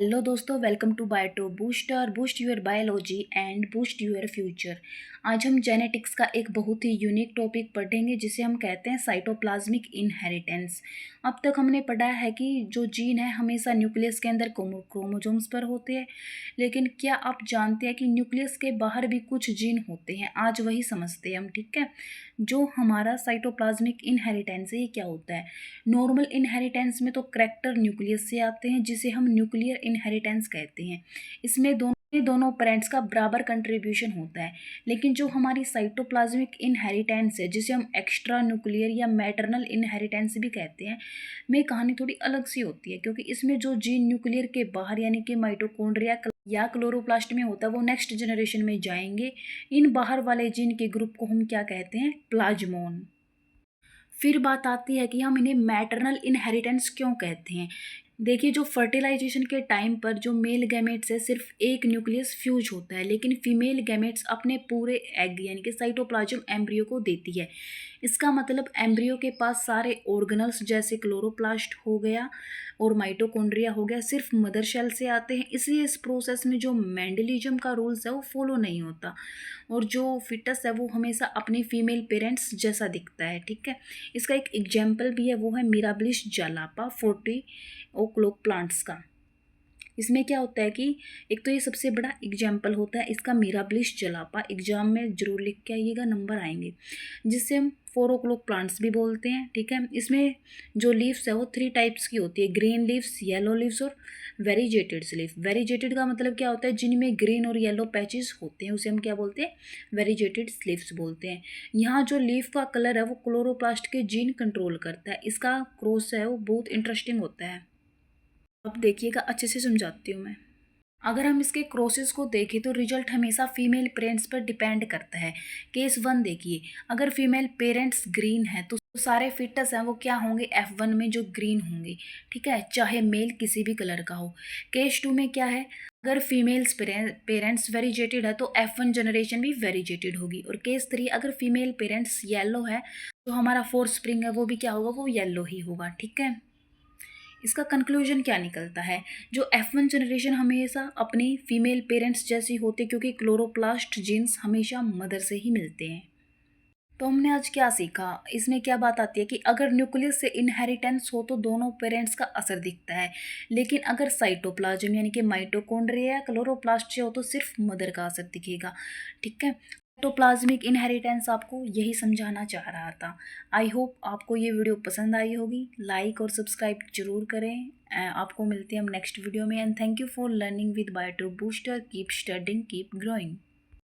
Hello दोस्तों, welcome to Bioto Booster. Boost your biology and boost your future. आज हम genetics का एक बहुत ही यूनिक टॉपिक पढ़ेंगे जिसे हम कहते हैं साइटोप्लाज्मिक इनहेरिटेंस। अब तक हमने पढ़ा है कि जो जीन है हमेशा न्यूक्लियस के अंदर क्रोमोसोम्स पर होते हैं, लेकिन क्या आप जानते हैं कि न्यूक्लियस के बाहर भी कुछ जीन होते हैं? आज वही समझते हैं हम, ठीक है। जो हमारा साइटोप्लाज्मिक इनहेरिटेंस है ये क्या होता है? नॉर्मल इनहेरिटेंस में तो करैक्टर न्यूक्लियस से आते हैं जिसे हम न्यूक्लियर इनहेरिटेंस कहते हैं। इसमें दोनों पेरेंट्स का बराबर कंट्रीब्यूशन होता है। लेकिन जो हमारी साइटोप्लाज्मिक इनहेरिटेंस है जिसे हम एक्स्ट्रा न्यूक्लियर या मैटरनल इनहेरिटेंस भी कहते हैं, में कहानी थोड़ी अलग सी होती है, क्योंकि इसमें जो जीन न्यूक्लियर के बाहर यानी कि माइटोकॉन्ड्रिया या क्लोरोप्लास्ट में होता है वो नेक्स्ट जनरेशन में जाएंगे। इन बाहर वाले जीन के ग्रुप को हम क्या कहते हैं? प्लाज्मोन। फिर बात आती है कि हम इन्हें मैटरनल इनहेरिटेंस क्यों कहते हैं। देखिए, जो फर्टिलाइजेशन के टाइम पर जो मेल गैमेट्स है सिर्फ एक न्यूक्लियस फ्यूज होता है, लेकिन फीमेल गैमेट्स अपने पूरे एग यानी कि साइटोप्लाज्म एम्ब्रियो को देती है। इसका मतलब एम्ब्रियो के पास सारे ऑर्गेनल्स जैसे क्लोरोप्लास्ट हो गया और माइटोकॉन्ड्रिया हो गया सिर्फ मदर सेल से आते हैं। इसलिए इस प्रोसेस में जो मेंडलिज्म का रूल्स है वो फॉलो नहीं होता और जो फिटस है वो हमेशा अपने फीमेल पेरेंट्स जैसा दिखता है, ठीक है। इसका एक एग्जाम्पल भी है, वो है मिराबिलिस जालापा 40 ओक्लोक प्लांट्स का। इसमें क्या होता है कि एक तो ये सबसे बड़ा एग्जाम्पल होता है इसका, मिराबिलिस जलापा। एग्जाम में जरूर लिख के आइएगा, नंबर आएंगे, जिससे हम 4 o'clock प्लांट्स भी बोलते हैं, ठीक है। इसमें जो लीव्स है वो 3 टाइप्स की होती है, ग्रीन लीव्स, येलो लीव्स और वेरीजेटेड लीफ। वेरीजेटेड का मतलब क्या होता है? जिनमें ग्रीन और येलो पैचेस होते हैं उसे हम क्या बोलते हैं? वेरीजेटेड लीव्स बोलते हैं। यहाँ जो लीफ का कलर है वो क्लोरोप्लास्ट के जीन कंट्रोल करता है। इसका क्रॉस है वो बहुत इंटरेस्टिंग होता है। अब देखिएगा, अच्छे से समझाती हूँ मैं। अगर हम इसके क्रॉसेस को देखें तो रिजल्ट हमेशा फीमेल पेरेंट्स पर डिपेंड करता है। केस 1 देखिए, अगर फीमेल पेरेंट्स ग्रीन है तो सारे फिटस हैं वो क्या होंगे? F1 में जो ग्रीन होंगे, ठीक है, चाहे मेल किसी भी कलर का हो। केस 2 में क्या है? अगर फीमेल्स पेरेंट्स वेरीजेटेड है तो F1 जनरेशन भी वेरीजेटेड होगी। और केस 3, अगर फीमेल पेरेंट्स येलो है तो हमारा फोर्थ स्प्रिंग है वो भी क्या होगा? वो येलो ही होगा, ठीक है। इसका कंक्लूजन क्या निकलता है? जो F1 जनरेशन हमेशा अपनी फीमेल पेरेंट्स जैसी होती है, क्योंकि क्लोरोप्लास्ट जीन्स हमेशा मदर से ही मिलते हैं। तो हमने आज क्या सीखा? इसमें क्या बात आती है कि अगर न्यूक्लियस से इनहेरिटेंस हो तो दोनों पेरेंट्स का असर दिखता है, लेकिन अगर साइटोप्लाज्म यानी कि माइटोकॉन्ड्रिया या क्लोरोप्लास्ट से हो तो सिर्फ मदर का असर दिखेगा, ठीक है। तो प्लाज्मिक इनहेरिटेंस आपको यही समझाना चाह रहा था। आई होप आपको ये वीडियो पसंद आई होगी। लाइक और सब्सक्राइब जरूर करें। आपको मिलते हैं हम नेक्स्ट वीडियो में। And thank you for learning with Bioto Booster. Keep studying, keep growing.